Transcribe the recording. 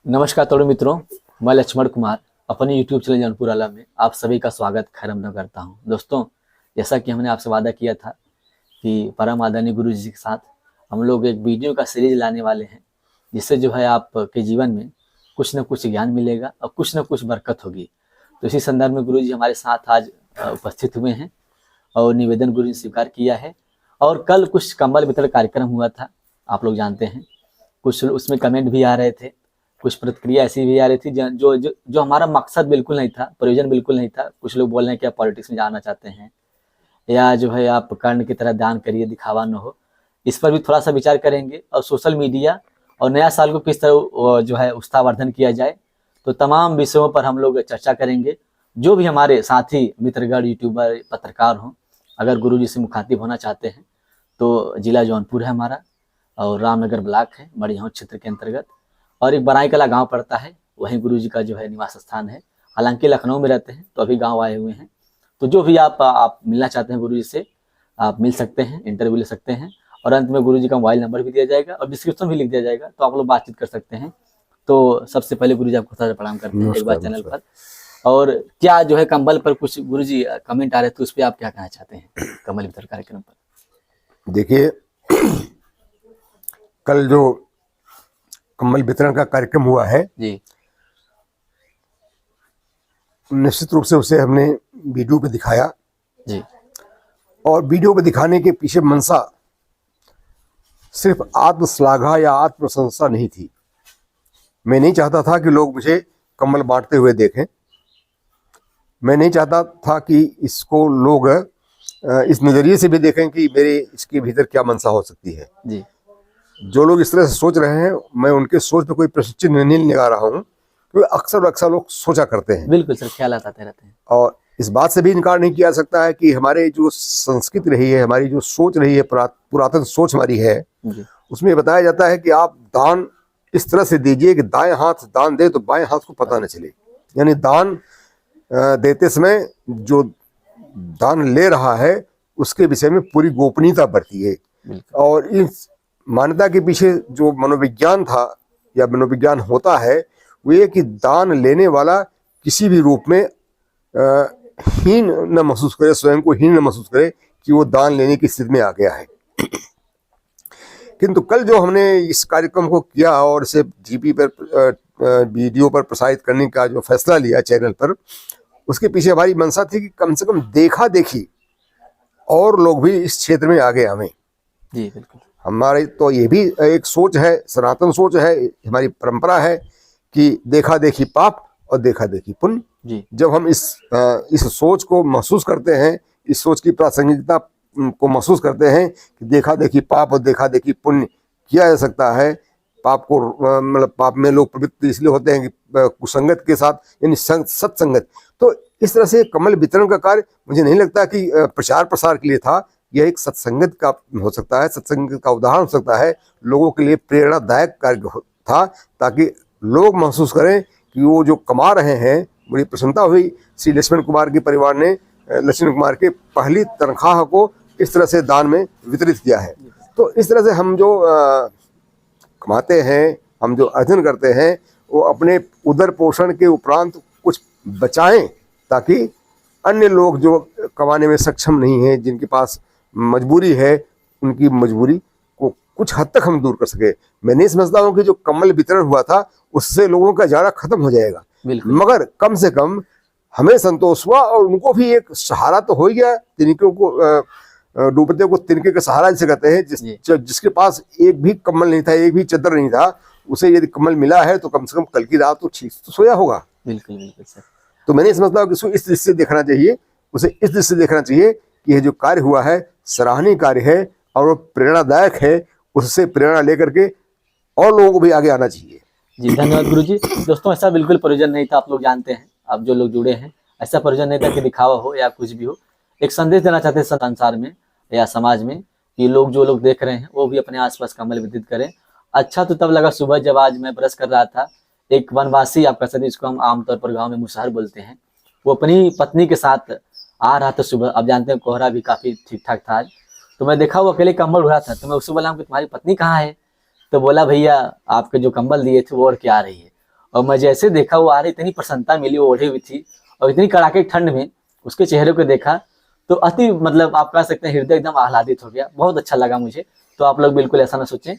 नमस्कार तरुण मित्रों, मैं लक्ष्मण कुमार अपने YouTube चैनल जौनपुर आलम में आप सभी का स्वागत खैर करता हूं। दोस्तों, जैसा कि हमने आपसे वादा किया था कि परम आदरणीय गुरु जी के साथ हम लोग एक वीडियो का सीरीज लाने वाले हैं, जिससे जो है आपके जीवन में कुछ न कुछ ज्ञान मिलेगा और कुछ न कुछ बरकत होगी। तो इसी संदर्भ में गुरु जी हमारे साथ आज उपस्थित हुए हैं और निवेदन गुरु जी ने स्वीकार किया है। और कल कुछ कंबल वितरण कार्यक्रम हुआ था, आप लोग जानते हैं। कुछ उसमें कमेंट भी आ रहे थे, कुछ प्रतिक्रिया ऐसी भी आ रही थी जो हमारा मकसद बिल्कुल नहीं था, प्रयोजन बिल्कुल नहीं था। कुछ लोग बोल रहे हैं कि आप पॉलिटिक्स में जाना चाहते हैं या जो है आप कर्ण की तरह दान करिए, दिखावा न हो। इस पर भी थोड़ा सा विचार करेंगे और सोशल मीडिया और नया साल को किस तरह जो है उत्साहवर्धन किया जाए, तो तमाम विषयों पर हम लोग चर्चा करेंगे। जो भी हमारे साथी मित्रगण, यूट्यूबर, पत्रकार हों, अगर गुरु जी से मुखातिब होना चाहते हैं तो जिला जौनपुर है हमारा और रामनगर ब्लॉक है मड़ियाहू क्षेत्र के अंतर्गत, और एक बराई कला गांव पड़ता है, वहीं गुरु जी का जो है निवास स्थान है। हालांकि लखनऊ में रहते हैं, तो अभी गांव आए हुए हैं। तो जो भी आप मिलना चाहते हैं गुरु जी से, आप मिल सकते हैं, इंटरव्यू ले सकते हैं। और अंत में गुरु जी का मोबाइल नंबर भी दिया जाएगा और डिस्क्रिप्शन भी लिख दिया जाएगा, तो आप लोग बातचीत कर सकते हैं। तो सबसे पहले गुरु जी आपको थोड़ा प्रणाम करते हैं एक बार चैनल पर। और क्या जो है कंबल पर कुछ गुरु जी कमेंट आ रहे थे, उस पर आप क्या कहना चाहते हैं कंबल वितरण कार्यक्रम पर? देखिए, कल जो कंबल वितरण का कार्यक्रम हुआ है जी, निश्चित रूप से उसे हमने वीडियो पे दिखाया जी, और वीडियो पे दिखाने के पीछे मंशा सिर्फ आत्मश्लाघा या आत्म प्रशंसा नहीं थी। मैं नहीं चाहता था कि लोग मुझे कंबल बांटते हुए देखें। मैं नहीं चाहता था कि इसको लोग इस नज़रिए से भी देखें कि मेरे इसके भीतर क्या मंशा हो सकती है। जी, जो लोग इस तरह से सोच रहे हैं, मैं उनके सोच पे कोई प्रश्न चिन्ह नहीं लगा रहा हूँ, क्योंकि अक्सर लोग सोचा करते हैं। बिल्कुल सर, ख्यालात आते रहते हैं। और इस बात से भी इनकार नहीं किया सकता है कि हमारे जो संस्कृति रही है, हमारी जो सोच रही है, पुरातन सोच हमारी है, जी, उसमें बताया जाता है कि आप दान इस तरह से दीजिए कि दाएं हाथ दान दे तो बाएं हाथ को पता न चले। यानी दान देते समय जो दान ले रहा है उसके विषय में पूरी गोपनीयता बरती है। बिल्कुल, और इस मान्यता के पीछे जो मनोविज्ञान था या मनोविज्ञान होता है वो ये कि दान लेने वाला किसी भी रूप में हीन न महसूस करे, स्वयं को हीन न महसूस करे कि वो दान लेने की स्थिति में आ गया है। किंतु कल जो हमने इस कार्यक्रम को किया और इसे जीपी पर वीडियो पर प्रसारित करने का जो फैसला लिया चैनल पर, उसके पीछे हमारी मंशा थी कि कम से कम देखा देखी और लोग भी इस क्षेत्र में आगे आवें। जी, बिल्कुल, हमारी तो ये भी एक सोच है, सनातन सोच है, हमारी परंपरा है कि देखा देखी पाप और देखा देखी पुण्य। जी, जब हम इस सोच को महसूस करते हैं, इस सोच की प्रासंगिकता को महसूस करते हैं कि देखा देखी पाप और देखा देखी पुण्य किया जा सकता है। पाप को मतलब पाप में लोग प्रवृत्त इसलिए होते हैं कि कुसंगत के साथ, यानी सत्संगत। तो इस तरह से कमल वितरण का कार्य मुझे नहीं लगता कि प्रचार प्रसार के लिए था। यह एक सत्संगत का हो सकता है, सत्संगत का उदाहरण हो सकता है, लोगों के लिए प्रेरणादायक कार्य था, ताकि लोग महसूस करें कि वो जो कमा रहे हैं। बड़ी प्रसन्नता हुई श्री लक्ष्मण कुमार के परिवार ने लक्ष्मण कुमार के पहली तनख्वाह को इस तरह से दान में वितरित किया है। तो इस तरह से हम जो कमाते हैं, हम जो अर्जन करते हैं, वो अपने उदर पोषण के उपरांत कुछ बचाएं, ताकि अन्य लोग जो कमाने में सक्षम नहीं है, जिनके पास मजबूरी है, उनकी मजबूरी को कुछ हद तक हम दूर कर सके। मैं नहीं समझता हूँ कि जो कंबल वितरण हुआ था उससे लोगों का जाड़ा खत्म हो जाएगा, मगर कम से कम हमें संतोष हुआ और उनको भी एक सहारा तो हो ही गया। तिनकों को डूबते को तिनके का सहारा जिसे कहते हैं। जिसके पास एक भी कंबल नहीं था, एक भी चादर नहीं था, उसे यदि कंबल मिला है तो कम से कम कल की रात तो ठीक तो सोया होगा। बिल्कुल, बिल्कुल सर। तो मैं नहीं समझता कि उसको इस दृष्टि से देखना चाहिए, उसे इस दृष्टि से देखना चाहिए कि यह जो कार्य हुआ है सराहनीय कार्य है और वो प्रेरणादायक है। उससे प्रेरणा लेकर के और लोगों को भी आगे आना चाहिए। जी, धन्यवाद गुरु जी। दोस्तों, ऐसा बिल्कुल प्रयोजन नहीं था, आप लोग जानते हैं, आप जो लोग जुड़े हैं, ऐसा प्रयोजन नहीं था कि दिखावा हो या कुछ भी हो। एक संदेश देना चाहते हैं संसार में या समाज में कि लोग जो लोग देख रहे हैं वो भी अपने आसपास कंबल वितरित करें। अच्छा तो तब लगा सुबह जब आज मैं ब्रश कर रहा था, एक वनवासी, आप कह सकते हैं इसको हम आमतौर पर गाँव में मुसहर बोलते हैं, वो अपनी पत्नी के साथ आ रहा था सुबह। अब जानते हैं कोहरा भी काफी ठीक ठाक था आज, तो मैं देखा वो अकेले कंबल उड़ा था। तो मैं उससे बोला कि तुम्हारी पत्नी कहाँ है? तो बोला भैया आपके जो कंबल दिए थे वो और क्या आ रही है। और मैं जैसे देखा वो आ रही, इतनी प्रसन्नता मिली, वो ओढ़ी हुई थी और इतनी कड़ाके की ठंड में उसके चेहरे को देखा तो अति मतलब आप कह सकते हैं हृदय एकदम आह्लादित हो गया, बहुत अच्छा लगा मुझे। तो आप लोग बिल्कुल ऐसा ना सोचें।